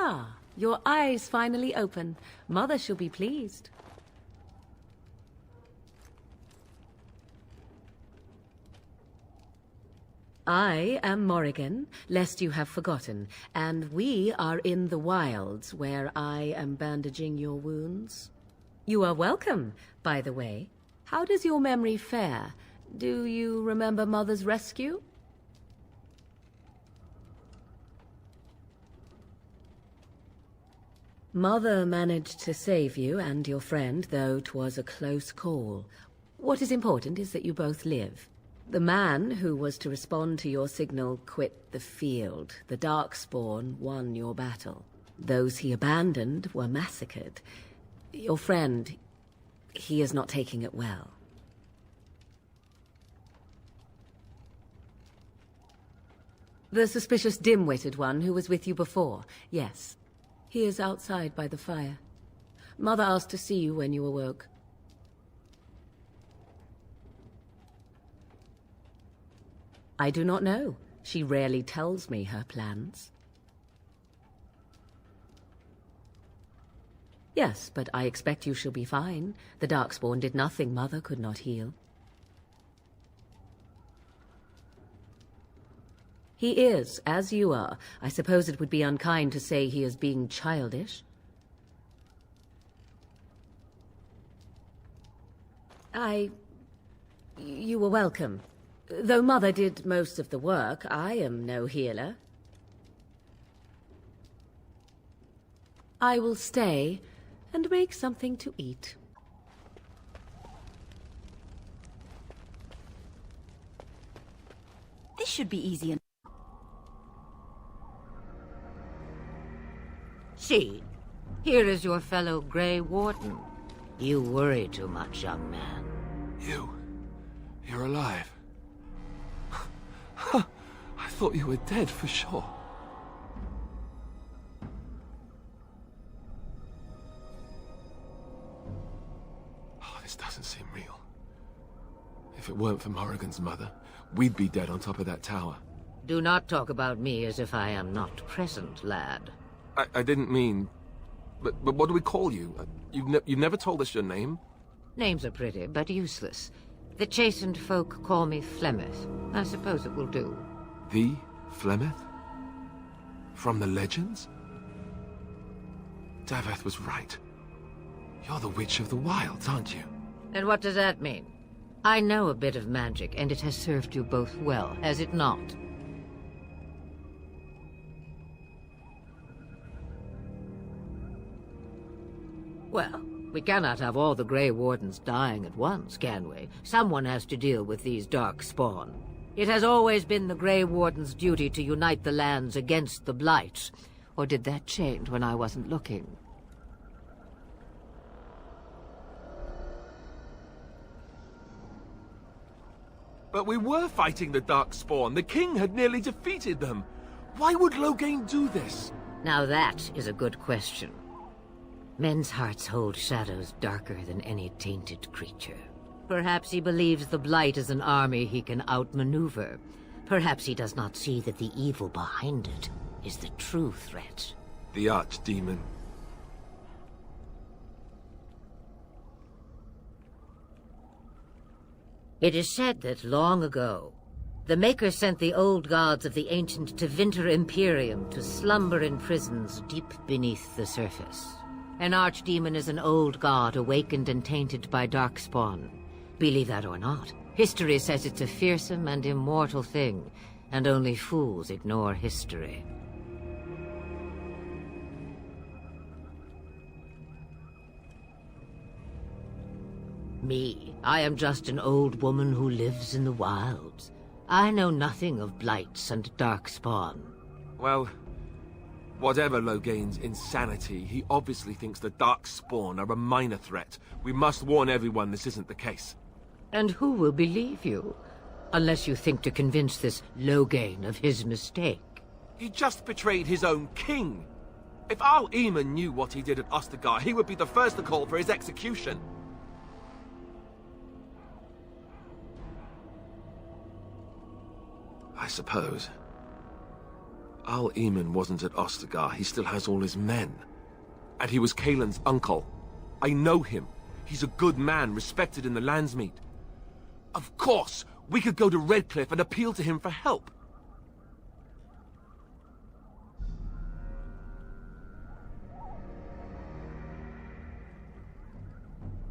Ah, your eyes finally open. Mother shall be pleased. I am Morrigan, lest you have forgotten, and we are in the wilds where I am bandaging your wounds. You are welcome, by the way. How does your memory fare? Do you remember Mother's rescue? Mother managed to save you and your friend, though 'twas a close call. What is important is that you both live. The man who was to respond to your signal quit the field. The Darkspawn won your battle. Those he abandoned were massacred. Your friend, he is not taking it well. The suspicious dim-witted one who was with you before, yes. He is outside by the fire. Mother asked to see you when you awoke. I do not know. She rarely tells me her plans. Yes, but I expect you shall be fine. The Darkspawn did nothing Mother could not heal. He is, as you are. I suppose it would be unkind to say he is being childish. You were welcome. Though Mother did most of the work, I am no healer. I will stay and make something to eat. This should be easy. See, here is your fellow Grey Warden. You worry too much, young man. You're alive. I thought you were dead for sure. Oh, this doesn't seem real. If it weren't for Morrigan's mother, we'd be dead on top of that tower. Do not talk about me as if I am not present, lad. I didn't mean... But what do we call you? You've never told us your name? Names are pretty, but useless. The chastened folk call me Flemeth. I suppose it will do. The Flemeth? From the legends? Daveth was right. You're the Witch of the Wilds, aren't you? And what does that mean? I know a bit of magic, and it has served you both well, has it not? Well, we cannot have all the Grey Wardens dying at once, can we? Someone has to deal with these Darkspawn. It has always been the Grey Warden's duty to unite the lands against the Blight. Or did that change when I wasn't looking? But we were fighting the Darkspawn. The king had nearly defeated them. Why would Loghain do this? Now that is a good question. Men's hearts hold shadows darker than any tainted creature. Perhaps he believes the Blight is an army he can outmaneuver. Perhaps he does not see that the evil behind it is the true threat. The Archdemon. It is said that long ago, the Maker sent the old gods of the ancient Tevinter Imperium to slumber in prisons deep beneath the surface. An archdemon is an old god awakened and tainted by Darkspawn. Believe that or not, history says it's a fearsome and immortal thing, and only fools ignore history. Me, I am just an old woman who lives in the wilds. I know nothing of blights and Darkspawn. Well, whatever Loghain's insanity, he obviously thinks the Darkspawn are a minor threat. We must warn everyone this isn't the case. And who will believe you? Unless you think to convince this Loghain of his mistake. He just betrayed his own king. If Al Eamon knew what he did at Ostagar, he would be the first to call for his execution. I suppose. Al Eamon wasn't at Ostagar. He still has all his men. And he was Kaelin's uncle. I know him. He's a good man, respected in the Landsmeet. Of course, we could go to Redcliffe and appeal to him for help.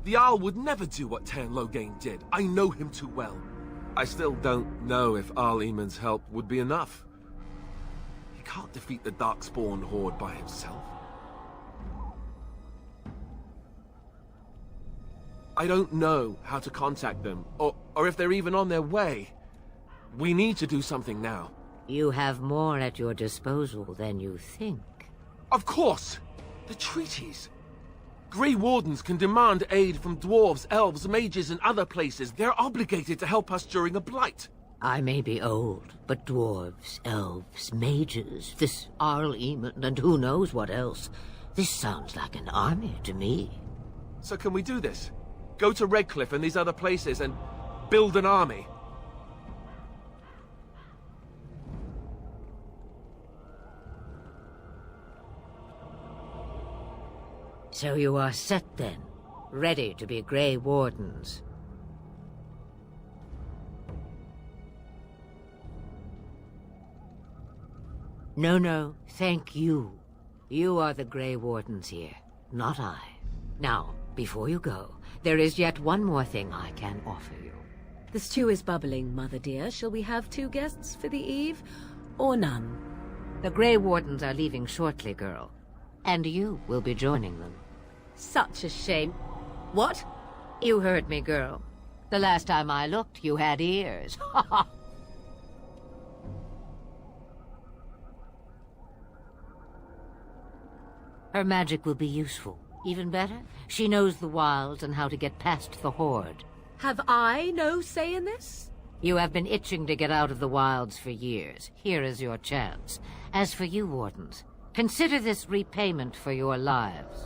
The Jarl would never do what Tairn Loghain did. I know him too well. I still don't know if Al Eamon's help would be enough. He can't defeat the Darkspawn horde by himself. I don't know how to contact them, or if they're even on their way. We need to do something now. You have more at your disposal than you think. Of course! The treaties! Grey Wardens can demand aid from dwarves, elves, mages, and other places. They're obligated to help us during a blight. I may be old, but dwarves, elves, mages, this Arl Eamon, and who knows what else. This sounds like an army to me. So can we do this? Go to Redcliffe and these other places and build an army? So you are set then, ready to be Grey Wardens. No, thank you. You are the Grey Wardens here, not I. Now, before you go, there is yet one more thing I can offer you. The stew is bubbling, Mother dear. Shall we have 2 guests for the eve, or none? The Grey Wardens are leaving shortly, girl. And you will be joining them. Such a shame. What? You heard me, girl. The last time I looked, you had ears. Her magic will be useful. Even better, she knows the wilds and how to get past the horde. Have I no say in this? You have been itching to get out of the wilds for years. Here is your chance. As for you, Wardens, consider this repayment for your lives.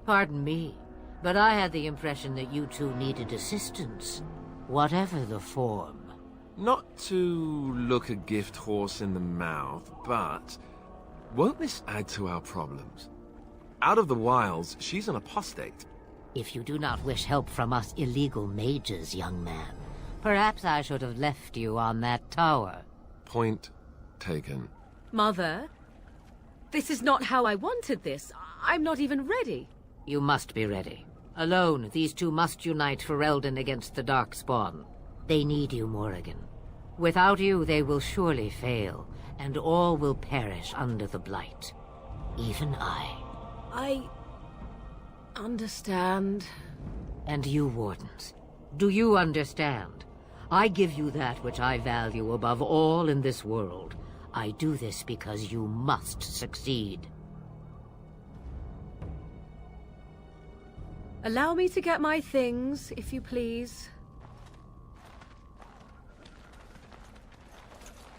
Pardon me, but I had the impression that you two needed assistance, whatever the form. Not to look a gift horse in the mouth, but won't this add to our problems? Out of the wilds, she's an apostate. If you do not wish help from us illegal mages, young man, perhaps I should have left you on that tower. Point taken. Mother, this is not how I wanted this. I'm not even ready. You must be ready. Alone, these two must unite for Eldon against the Darkspawn. They need you, Morrigan. Without you, they will surely fail, and all will perish under the Blight. Even I. I understand. And you, Wardens, do you understand? I give you that which I value above all in this world. I do this because you must succeed. Allow me to get my things, if you please.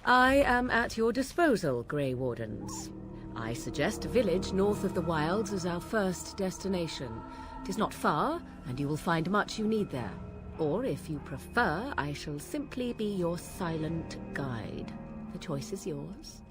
I am at your disposal, Grey Wardens. I suggest a village north of the wilds as our first destination. It is not far, and you will find much you need there. Or, if you prefer, I shall simply be your silent guide. The choice is yours.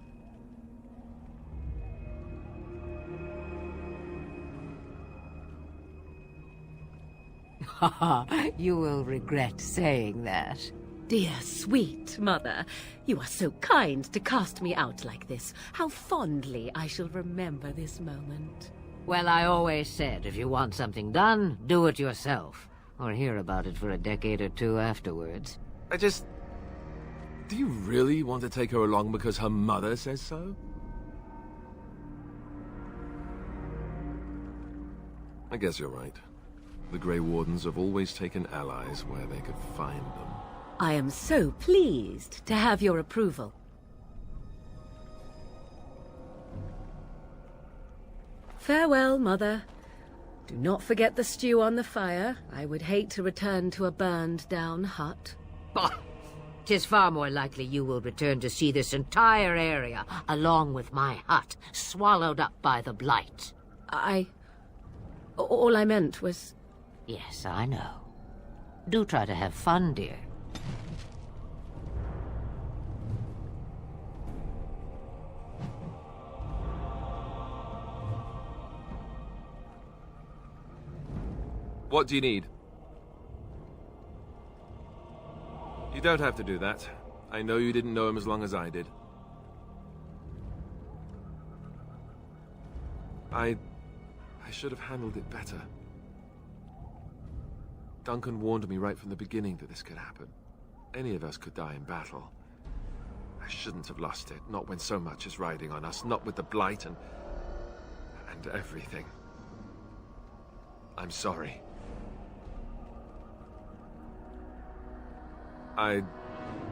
You will regret saying that. Dear, sweet mother, you are so kind to cast me out like this. How fondly I shall remember this moment. Well, I always said, if you want something done, do it yourself. Or hear about it for a decade or two afterwards. Do you really want to take her along because her mother says so? I guess you're right. The Grey Wardens have always taken allies where they could find them. I am so pleased to have your approval. Farewell, Mother. Do not forget the stew on the fire. I would hate to return to a burned-down hut. Bah! 'Tis far more likely you will return to see this entire area, along with my hut, swallowed up by the Blight. All I meant was... Yes, I know. Do try to have fun, dear. What do you need? You don't have to do that. I know you didn't know him as long as I did. I should have handled it better. Duncan warned me right from the beginning that this could happen. Any of us could die in battle. I shouldn't have lost it, not when so much is riding on us, not with the Blight and everything. I'm sorry. I'd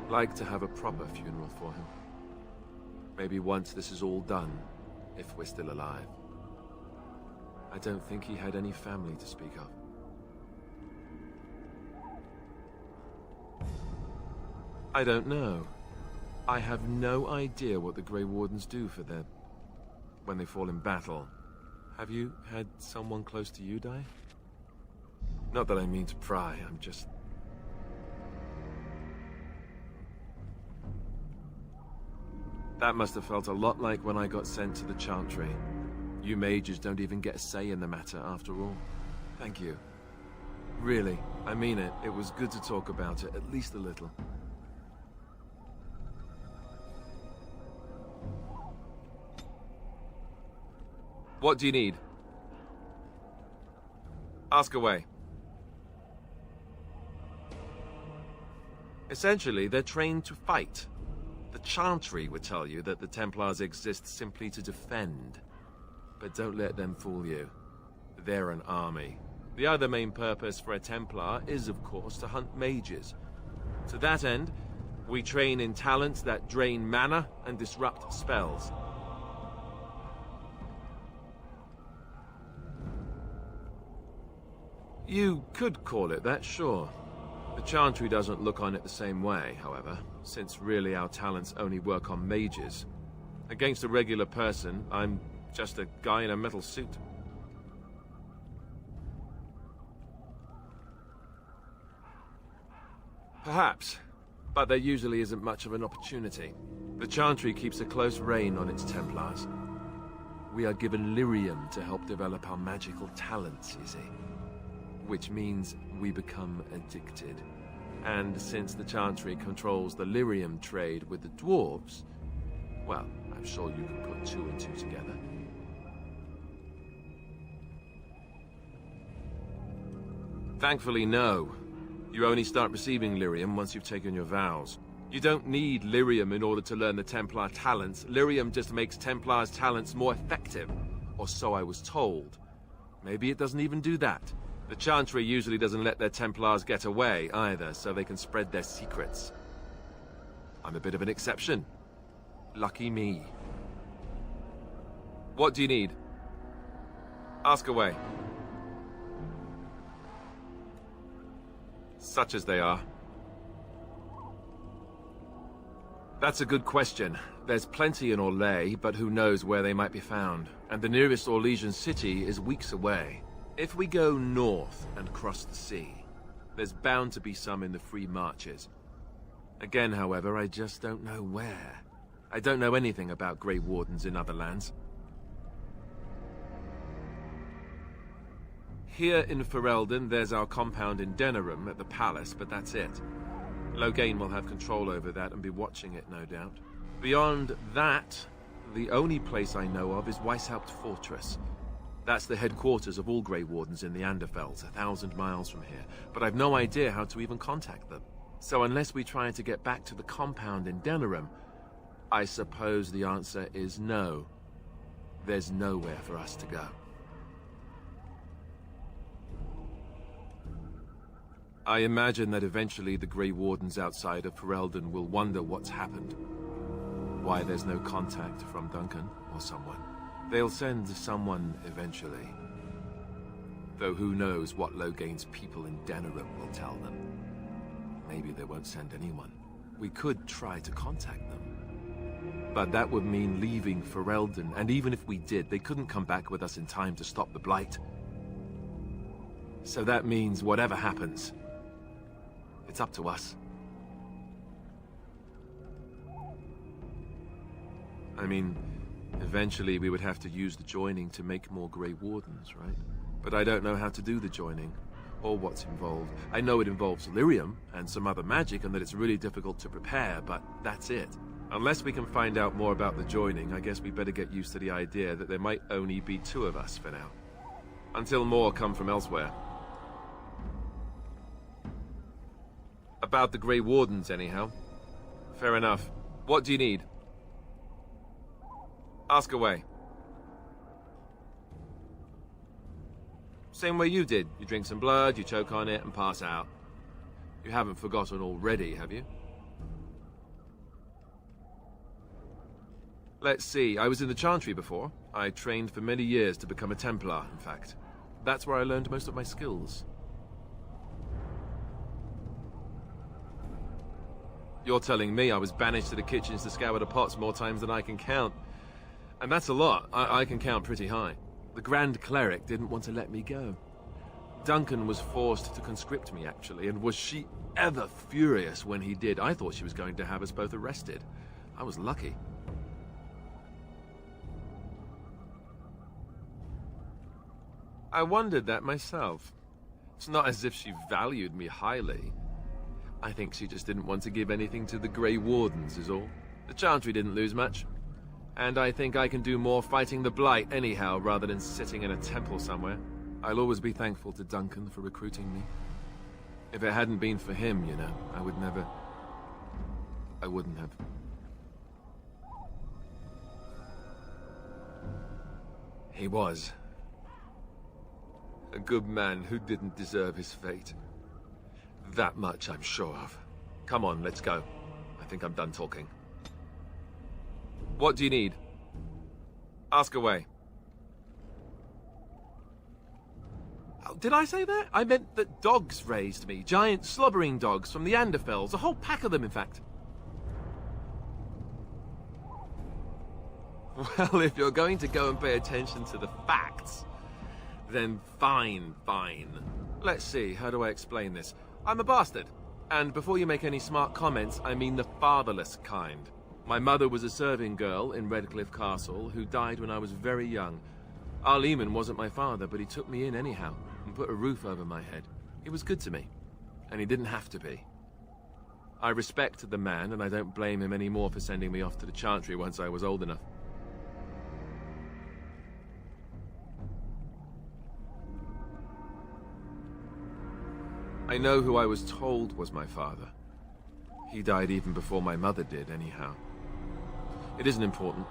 like to have a proper funeral for him. Maybe once this is all done, if we're still alive. I don't think he had any family to speak of. I don't know. I have no idea what the Grey Wardens do for their... when they fall in battle. Have you had someone close to you die? Not that I mean to pry, I'm just... That must have felt a lot like when I got sent to the Chantry. You mages don't even get a say in the matter, after all. Thank you. Really, I mean it. It was good to talk about it, at least a little. What do you need? Ask away. Essentially, they're trained to fight. The Chantry would tell you that the Templars exist simply to defend. But don't let them fool you. They're an army. The other main purpose for a Templar is, of course, to hunt mages. To that end, we train in talents that drain mana and disrupt spells. You could call it that, sure. The Chantry doesn't look on it the same way, however, since really our talents only work on mages. Against a regular person, I'm just a guy in a metal suit. Perhaps, but there usually isn't much of an opportunity. The Chantry keeps a close rein on its Templars. We are given lyrium to help develop our magical talents, you see. Which means we become addicted. And since the Chantry controls the lyrium trade with the dwarves, well, I'm sure you can put two and two together. Thankfully, no. You only start receiving lyrium once you've taken your vows. You don't need lyrium in order to learn the Templar talents. Lyrium just makes Templars' talents more effective. Or so I was told. Maybe it doesn't even do that. The Chantry usually doesn't let their Templars get away, either, so they can spread their secrets. I'm a bit of an exception. Lucky me. What do you need? Ask away. Such as they are. That's a good question. There's plenty in Orlais, but who knows where they might be found. And the nearest Orlesian city is weeks away. If we go north and cross the sea, there's bound to be some in the Free Marches. Again, however, I just don't know where. I don't know anything about Grey Wardens in other lands. Here in Ferelden, there's our compound in Denerim at the palace, but that's it. Loghain will have control over that and be watching it, no doubt. Beyond that, the only place I know of is Weishaupt Fortress. That's the headquarters of all Grey Wardens in the Anderfells, 1,000 miles from here. But I've no idea how to even contact them. So unless we try to get back to the compound in Denerim, I suppose the answer is no. There's nowhere for us to go. I imagine that eventually the Grey Wardens outside of Ferelden will wonder what's happened. Why there's no contact from Duncan or someone. They'll send someone eventually. Though who knows what Loghain's people in Denerim will tell them. Maybe they won't send anyone. We could try to contact them. But that would mean leaving Ferelden, and even if we did, they couldn't come back with us in time to stop the Blight. So that means whatever happens, it's up to us. I mean, eventually we would have to use the joining to make more Grey Wardens, right? But I don't know how to do the joining, or what's involved. I know it involves lyrium and some other magic and that it's really difficult to prepare, but that's it. Unless we can find out more about the joining, I guess we better get used to the idea that there might only be 2 of us for now. Until more come from elsewhere. About the Grey Wardens, anyhow. Fair enough. What do you need? Ask away. Same way you did. You drink some blood, you choke on it, and pass out. You haven't forgotten already, have you? Let's see, I was in the Chantry before. I trained for many years to become a Templar, in fact. That's where I learned most of my skills. You're telling me I was banished to the kitchens to scour the pots more times than I can count. And that's a lot. I can count pretty high. The Grand Cleric didn't want to let me go. Duncan was forced to conscript me, actually, and was she ever furious when he did. I thought she was going to have us both arrested. I was lucky. I wondered that myself. It's not as if she valued me highly. I think she just didn't want to give anything to the Grey Wardens, is all. The Chantry didn't lose much. And I think I can do more fighting the Blight anyhow, rather than sitting in a temple somewhere. I'll always be thankful to Duncan for recruiting me. If it hadn't been for him, you know, I wouldn't have. He was a good man who didn't deserve his fate. That much I'm sure of. Come on, let's go. I think I'm done talking. What do you need? Ask away. Oh, did I say that? I meant that dogs raised me. Giant slobbering dogs from the Anderfells. A whole pack of them, in fact. Well, if you're going to go and pay attention to the facts, then fine. Let's see, how do I explain this? I'm a bastard. And before you make any smart comments, I mean the fatherless kind. My mother was a serving girl in Redcliffe Castle who died when I was very young. Arleman wasn't my father, but he took me in anyhow and put a roof over my head. He was good to me, and he didn't have to be. I respect the man, and I don't blame him anymore for sending me off to the Chantry once I was old enough. I know who I was told was my father. He died even before my mother did, anyhow. It isn't important.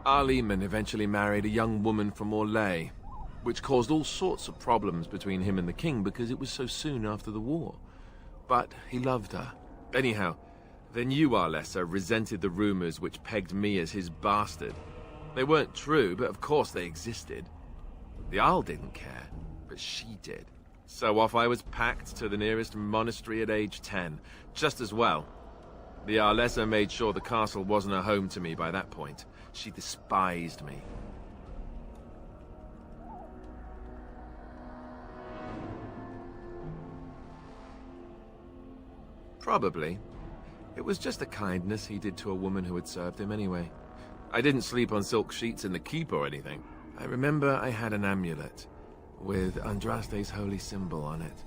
Arleman eventually married a young woman from Orlais, which caused all sorts of problems between him and the king because it was so soon after the war. But he loved her. Anyhow, then you, Arlessa, resented the rumors which pegged me as his bastard. They weren't true, but of course they existed. The Arl didn't care, but she did. So off I was packed to the nearest monastery at age 10, just as well. The Arlessa made sure the castle wasn't a home to me by that point. She despised me. Probably. It was just a kindness he did to a woman who had served him anyway. I didn't sleep on silk sheets in the keep or anything. I remember I had an amulet with Andraste's holy symbol on it.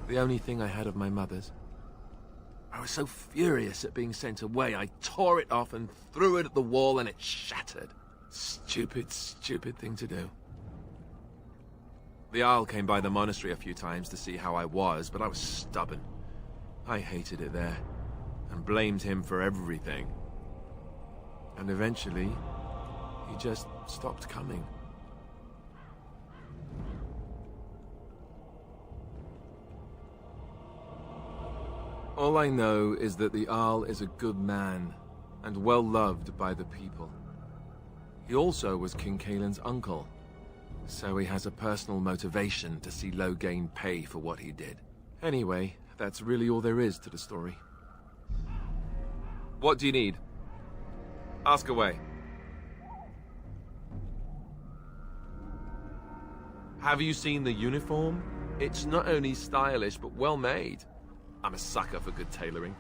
The only thing I had of my mother's. I was so furious at being sent away, I tore it off and threw it at the wall and it shattered. Stupid thing to do. The Arl came by the monastery a few times to see how I was, but I was stubborn. I hated it there, and blamed him for everything. And eventually, he just stopped coming. All I know is that the Arl is a good man, and well loved by the people. He also was King Caelan's uncle, so he has a personal motivation to see Loghain pay for what he did. Anyway, that's really all there is to the story. What do you need? Ask away. Have you seen the uniform? It's not only stylish, but well made. I'm a sucker for good tailoring.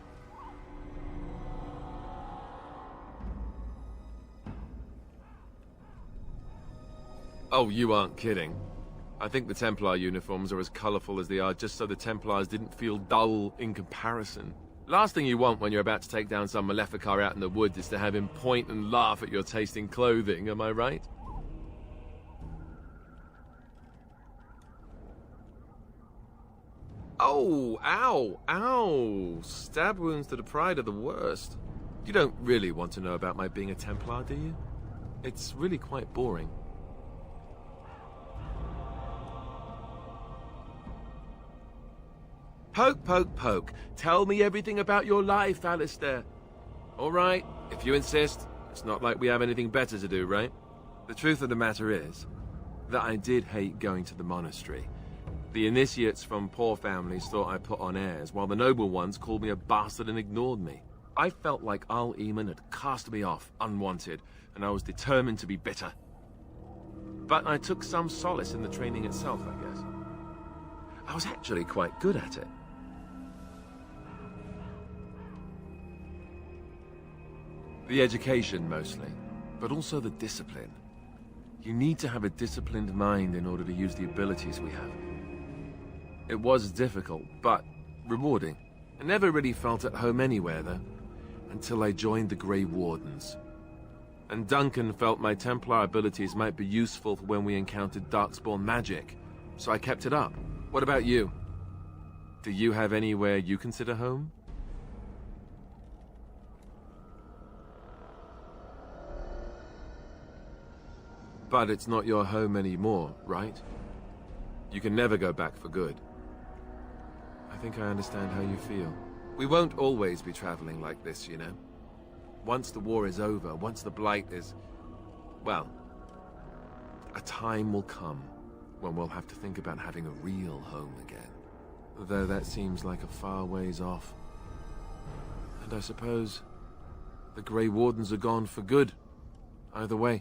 Oh, you aren't kidding. I think the Templar uniforms are as colorful as they are just so the Templars didn't feel dull in comparison. Last thing you want when you're about to take down some Maleficar out in the woods is to have him point and laugh at your taste in clothing, am I right? Oh, ow, ow. Stab wounds to the pride are the worst. You don't really want to know about my being a Templar, do you? It's really quite boring. Poke, poke, poke. Tell me everything about your life, Alistair. All right, if you insist. It's not like we have anything better to do, right? The truth of the matter is that I did hate going to the monastery. The initiates from poor families thought I put on airs, while the noble ones called me a bastard and ignored me. I felt like Al Eamon had cast me off, unwanted, and I was determined to be bitter. But I took some solace in the training itself, I guess. I was actually quite good at it. The education, mostly, but also the discipline. You need to have a disciplined mind in order to use the abilities we have. It was difficult, but rewarding. I never really felt at home anywhere, though, until I joined the Grey Wardens. And Duncan felt my Templar abilities might be useful for when we encountered Darkspawn magic, so I kept it up. What about you? Do you have anywhere you consider home? But it's not your home anymore, right? You can never go back for good. I think I understand how you feel. We won't always be traveling like this, you know? Once the war is over, once the Blight is... well, a time will come when we'll have to think about having a real home again. Though that seems like a far ways off. And I suppose the Grey Wardens are gone for good, either way.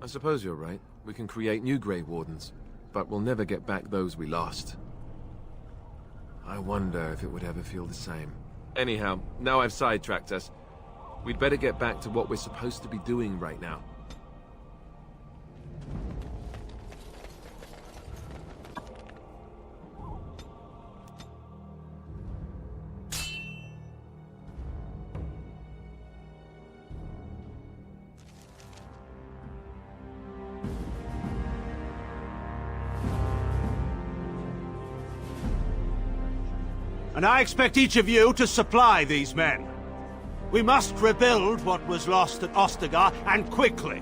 I suppose you're right. We can create new Grey Wardens, but we'll never get back those we lost. I wonder if it would ever feel the same. Anyhow, now I've sidetracked us. We'd better get back to what we're supposed to be doing right now. And I expect each of you to supply these men. We must rebuild what was lost at Ostagar, and quickly.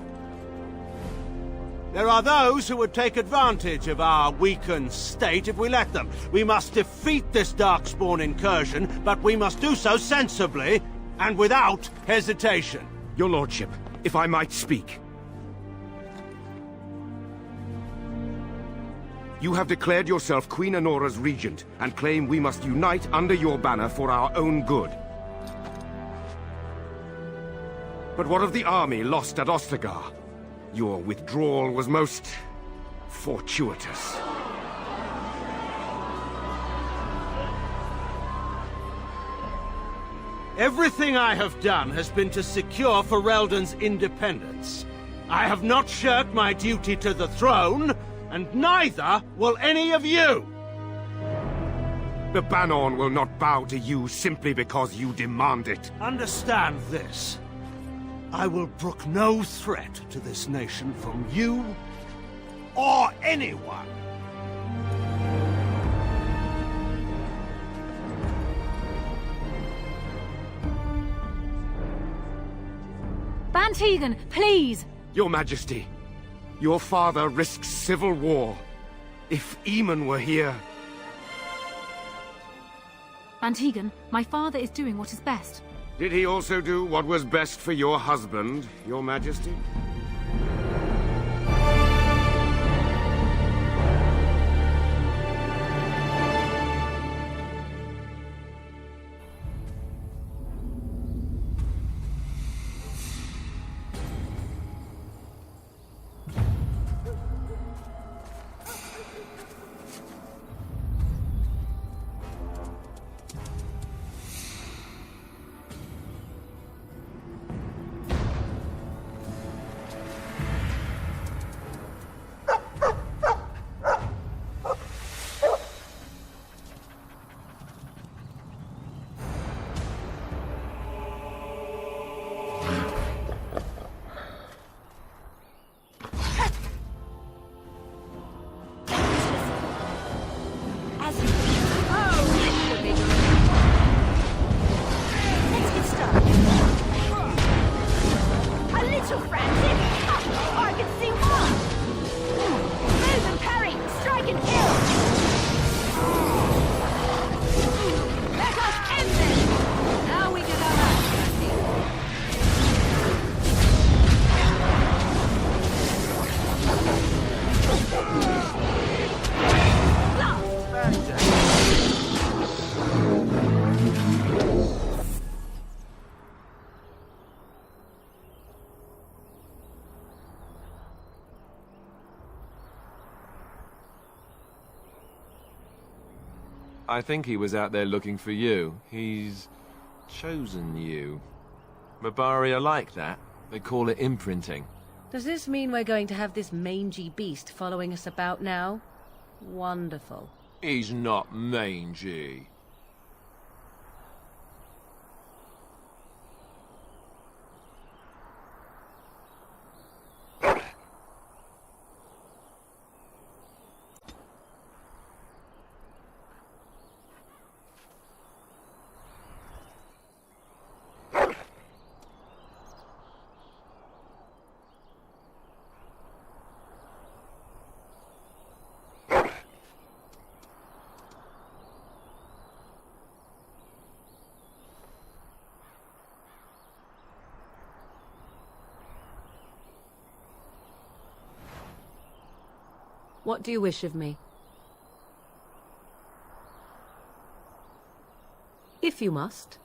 There are those who would take advantage of our weakened state if we let them. We must defeat this Darkspawn incursion, but we must do so sensibly and without hesitation. Your lordship, if I might speak. You have declared yourself Queen Honora's regent, and claim we must unite under your banner for our own good. But what of the army lost at Ostagar? Your withdrawal was most... fortuitous. Everything I have done has been to secure Ferelden's independence. I have not shirked my duty to the throne, and neither will any of you! The Banon will not bow to you simply because you demand it. Understand this. I will brook no threat to this nation from you or anyone. Bantegan, please! Your Majesty, your father risks civil war. If Eamon were here... Bantegan, my father is doing what is best. Did he also do what was best for your husband, Your Majesty? I think he was out there looking for you. He's chosen you. Mabari are like that. They call it imprinting. Does this mean we're going to have this mangy beast following us about now? Wonderful. He's not mangy. What do you wish of me? If you must.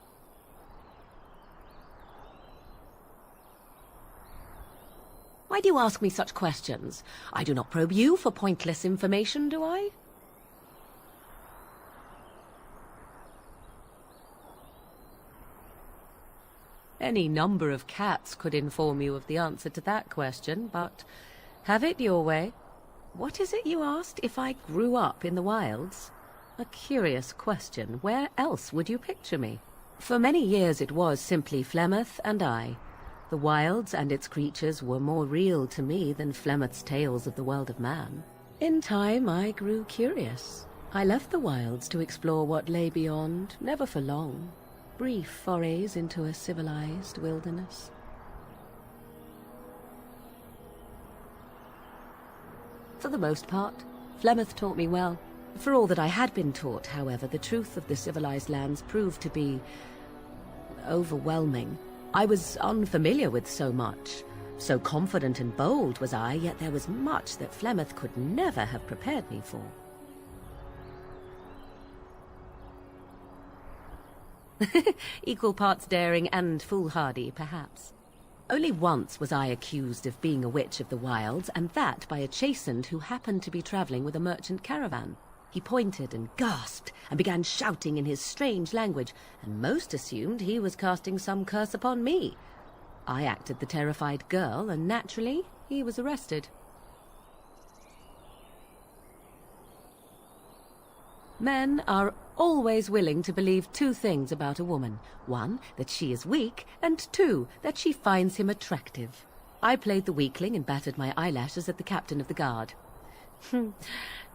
Why do you ask me such questions? I do not probe you for pointless information, do I? Any number of cats could inform you of the answer to that question, but have it your way. What is it you asked? If I grew up in the wilds? A curious question. Where else would you picture me? For many years it was simply Flemeth and I. The wilds and its creatures were more real to me than Flemeth's tales of the world of man. In time I grew curious. I left the wilds to explore what lay beyond, never for long. Brief forays into a civilized wilderness. For the most part, Flemeth taught me well. For all that I had been taught, however, the truth of the civilized lands proved to be overwhelming. I was unfamiliar with so much. So confident and bold was I, yet there was much that Flemeth could never have prepared me for. Equal parts daring and foolhardy, perhaps. Only once was I accused of being a witch of the wilds, and that by a chastened who happened to be travelling with a merchant caravan. He pointed and gasped, and began shouting in his strange language, and most assumed he was casting some curse upon me. I acted the terrified girl, and naturally, he was arrested. Men are always willing to believe two things about a woman. One, that she is weak, and two, that she finds him attractive. I played the weakling and battered my eyelashes at the captain of the guard.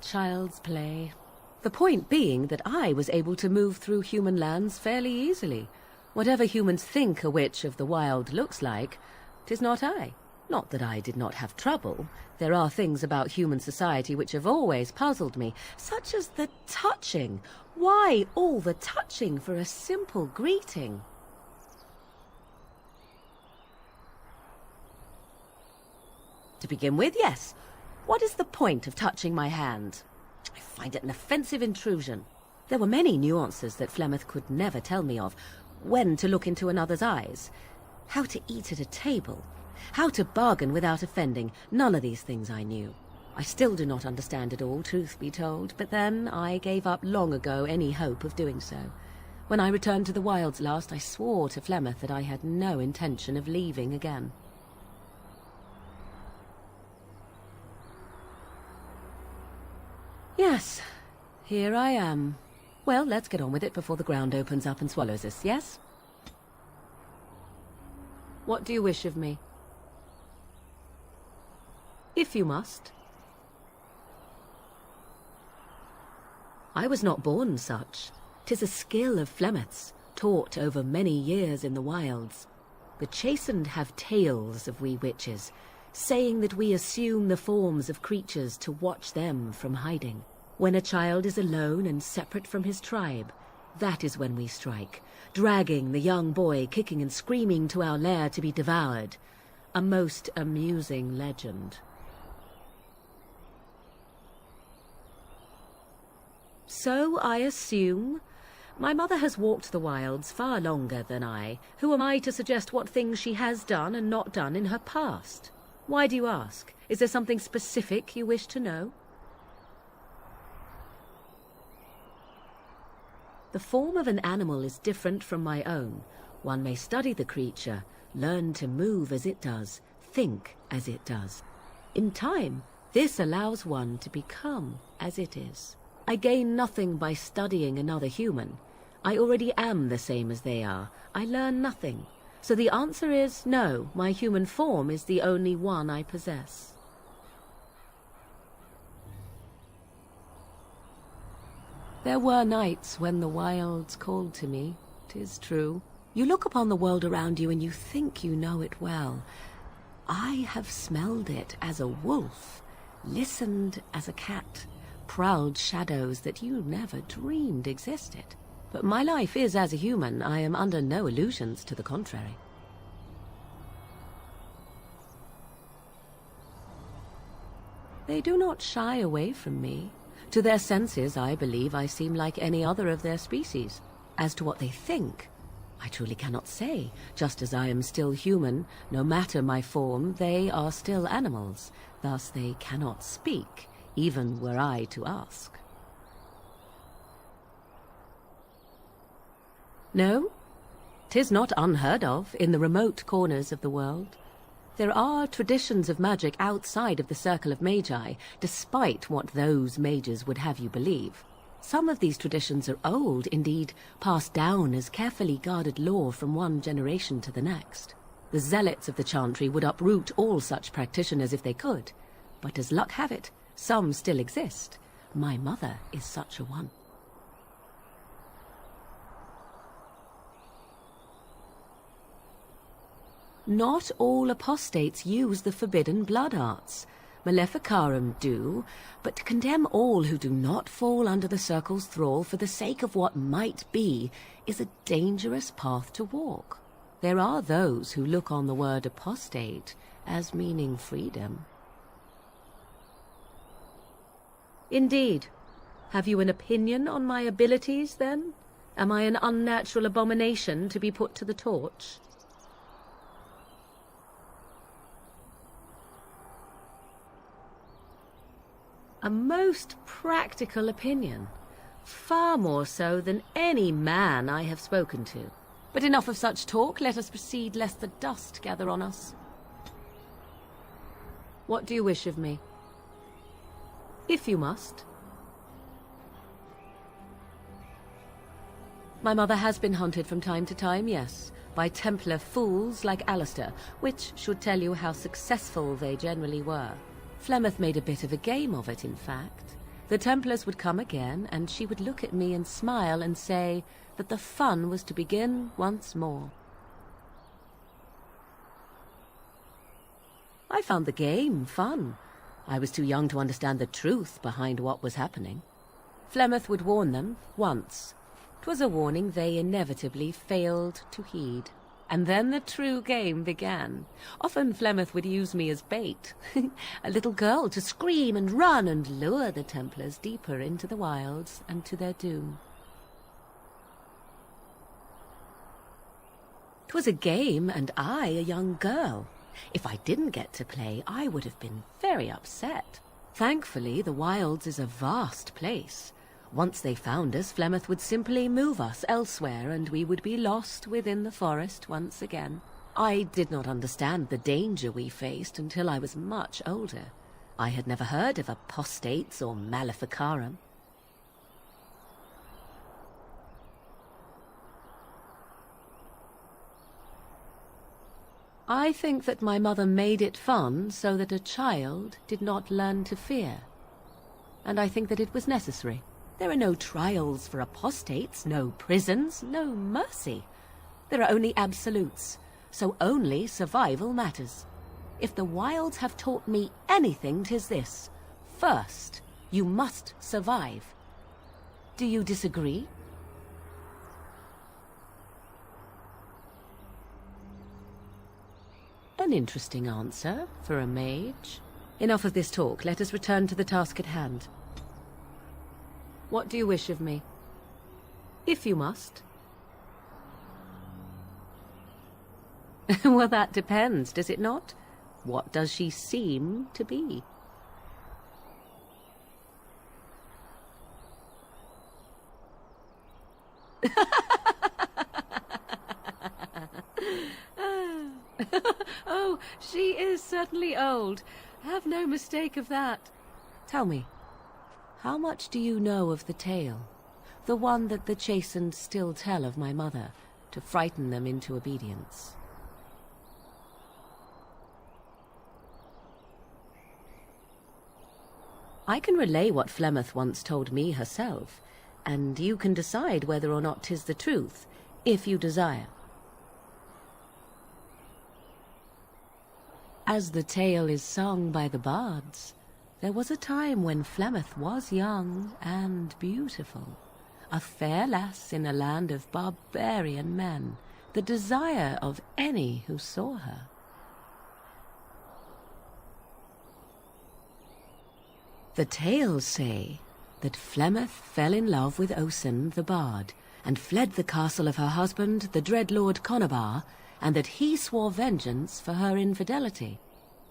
Child's play. The point being that I was able to move through human lands fairly easily. Whatever humans think a witch of the wild looks like, 'tis not I. Not that I did not have trouble. There are things about human society which have always puzzled me, such as the touching. Why all the touching for a simple greeting? To begin with, yes. What is the point of touching my hand? I find it an offensive intrusion. There were many nuances that Flemeth could never tell me of. When to look into another's eyes. How to eat at a table. How to bargain without offending. None of these things I knew. I still do not understand it all, truth be told, but then I gave up long ago any hope of doing so. When I returned to the wilds last, I swore to Flemeth that I had no intention of leaving again. Yes, here I am. Well, let's get on with it before the ground opens up and swallows us, yes? What do you wish of me? If you must. I was not born such. 'Tis a skill of Flemeth's, taught over many years in the wilds. The chastened have tales of we witches, saying that we assume the forms of creatures to watch them from hiding. When a child is alone and separate from his tribe, that is when we strike, dragging the young boy kicking and screaming to our lair to be devoured. A most amusing legend. So I assume. My mother has walked the wilds far longer than I. Who am I to suggest what things she has done and not done in her past? Why do you ask? Is there something specific you wish to know? The form of an animal is different from my own. One may study the creature, learn to move as it does, think as it does. In time, this allows one to become as it is. I gain nothing by studying another human. I already am the same as they are. I learn nothing. So the answer is no, my human form is the only one I possess. There were nights when the wilds called to me, 'tis true. You look upon the world around you and you think you know it well. I have smelled it as a wolf, listened as a cat, prowled shadows that you never dreamed existed. But my life is as a human. I am under no illusions to the contrary. They do not shy away from me. To their senses, I believe I seem like any other of their species. As to what they think, I truly cannot say. Just as I am still human, no matter my form, they are still animals. Thus they cannot speak, even were I to ask. No, 'tis not unheard of in the remote corners of the world. There are traditions of magic outside of the circle of magi, despite what those mages would have you believe. Some of these traditions are old, indeed, passed down as carefully guarded lore from one generation to the next. The zealots of the chantry would uproot all such practitioners if they could, but as luck have it, some still exist. My mother is such a one. Not all apostates use the forbidden blood arts. Maleficarum do, but to condemn all who do not fall under the circle's thrall for the sake of what might be is a dangerous path to walk. There are those who look on the word apostate as meaning freedom. Indeed. Have you an opinion on my abilities, then? Am I an unnatural abomination to be put to the torch? A most practical opinion, far more so than any man I have spoken to. But enough of such talk, let us proceed lest the dust gather on us. What do you wish of me? If you must. My mother has been hunted from time to time, yes, by Templar fools like Alistair, which should tell you how successful they generally were. Flemeth made a bit of a game of it, in fact. The Templars would come again, and she would look at me and smile and say that the fun was to begin once more. I found the game fun. I was too young to understand the truth behind what was happening. Flemeth would warn them once. 'Twas a warning they inevitably failed to heed. And then the true game began. Often Flemeth would use me as bait, a little girl to scream and run and lure the Templars deeper into the wilds and to their doom. 'Twas a game, and I a young girl. If I didn't get to play, I would have been very upset. Thankfully, the wilds is a vast place. Once they found us, Flemeth would simply move us elsewhere, and we would be lost within the forest once again. I did not understand the danger we faced until I was much older. I had never heard of apostates or maleficarum. I think that my mother made it fun so that a child did not learn to fear. And I think that it was necessary. There are no trials for apostates, no prisons, no mercy. There are only absolutes, so only survival matters. If the wilds have taught me anything, 'tis this. First, you must survive. Do you disagree? An interesting answer for a mage. Enough of this talk. Let us return to the task at hand. What do you wish of me? If you must. Well, that depends, does it not? What does she seem to be? Oh, she is certainly old. Have no mistake of that. Tell me, how much do you know of the tale? The one that the chastened still tell of my mother, to frighten them into obedience. I can relay what Flemeth once told me herself, and you can decide whether or not 'tis the truth, if you desire. As the tale is sung by the bards, there was a time when Flemeth was young and beautiful, a fair lass in a land of barbarian men, the desire of any who saw her. The tales say that Flemeth fell in love with Osen the bard, and fled the castle of her husband, the dread Lord Conobar, and that he swore vengeance for her infidelity.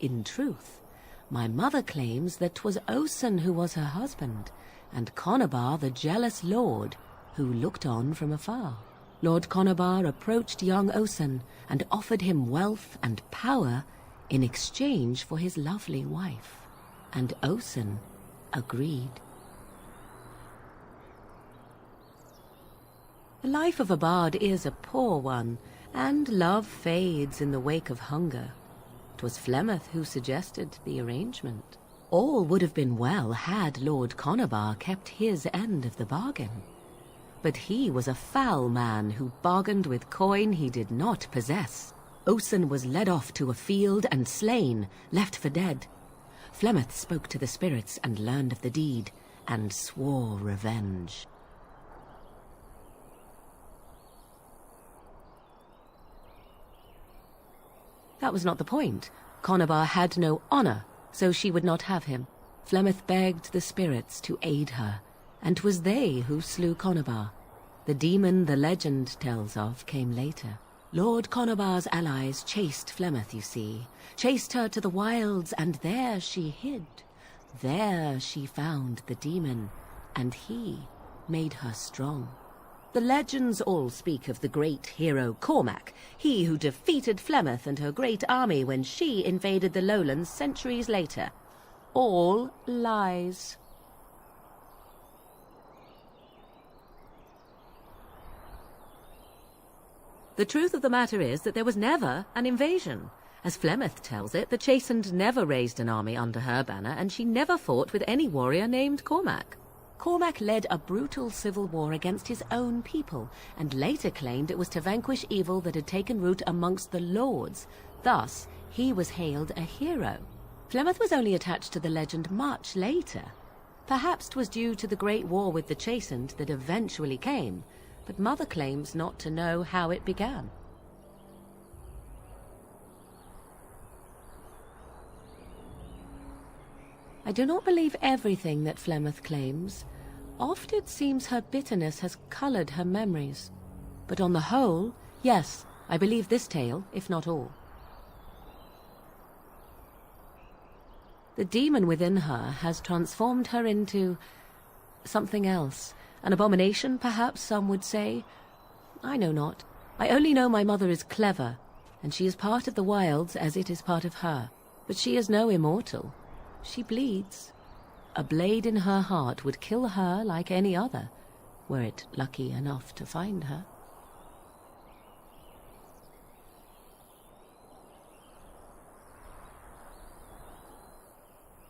In truth, my mother claims that 'twas Osen who was her husband, and Conobar the jealous lord, who looked on from afar. Lord Conobar approached young Osen, and offered him wealth and power in exchange for his lovely wife, and Osen agreed. The life of a bard is a poor one, and love fades in the wake of hunger. 'Twas Flemeth who suggested the arrangement. All would have been well had Lord Conobar kept his end of the bargain. But he was a foul man who bargained with coin he did not possess. Osen was led off to a field and slain, left for dead. Flemeth spoke to the spirits and learned of the deed, and swore revenge. That was not the point. Conobar had no honor, so she would not have him. Flemeth begged the spirits to aid her, and 'twas they who slew Conobar. The demon the legend tells of came later. Lord Conobar's allies chased Flemeth, you see, chased her to the wilds, and there she hid. There she found the demon, and he made her strong. The legends all speak of the great hero Cormac, he who defeated Flemeth and her great army when she invaded the lowlands centuries later. All lies. The truth of the matter is that there was never an invasion. As Flemeth tells it, the Chastened never raised an army under her banner, and she never fought with any warrior named Cormac. Cormac led a brutal civil war against his own people, and later claimed it was to vanquish evil that had taken root amongst the lords. Thus, he was hailed a hero. Flemeth was only attached to the legend much later. Perhaps 'twas due to the great war with the Chastened that eventually came, but Mother claims not to know how it began. I do not believe everything that Flemeth claims. Oft it seems her bitterness has colored her memories. But on the whole, yes, I believe this tale, if not all. The demon within her has transformed her into something else. An abomination, perhaps some would say. I know not. I only know my mother is clever, and she is part of the wilds as it is part of her. But she is no immortal. She bleeds. A blade in her heart would kill her like any other, were it lucky enough to find her.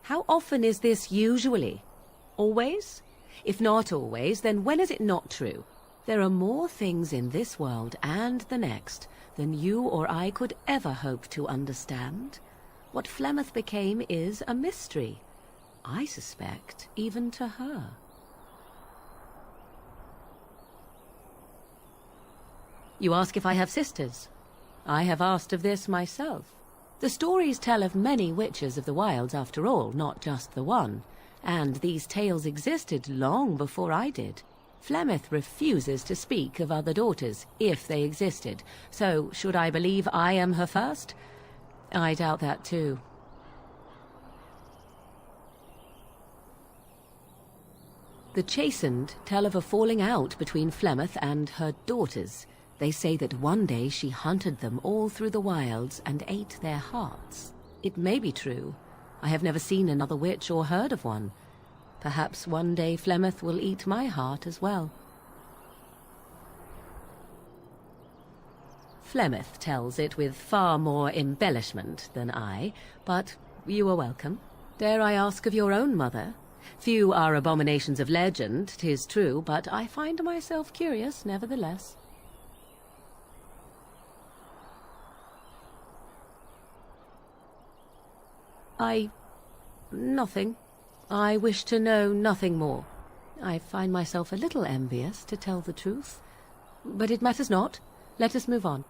How often is this usually? Always? If not always, then when is it not true? There are more things in this world and the next than you or I could ever hope to understand. What Flemeth became is a mystery, I suspect, even to her. You ask if I have sisters. I have asked of this myself. The stories tell of many witches of the wilds, after all, not just the one. And these tales existed long before I did. Flemeth refuses to speak of other daughters, if they existed. So, should I believe I am her first? I doubt that too. The Chastened tell of a falling out between Flemeth and her daughters. They say that one day she hunted them all through the wilds and ate their hearts. It may be true. I have never seen another witch or heard of one. Perhaps one day Flemeth will eat my heart as well. Flemeth tells it with far more embellishment than I, but you are welcome. Dare I ask of your own mother? Few are abominations of legend, 'tis true, but I find myself curious nevertheless. Nothing. I wish to know nothing more. I find myself a little envious, to tell the truth. But it matters not. Let us move on.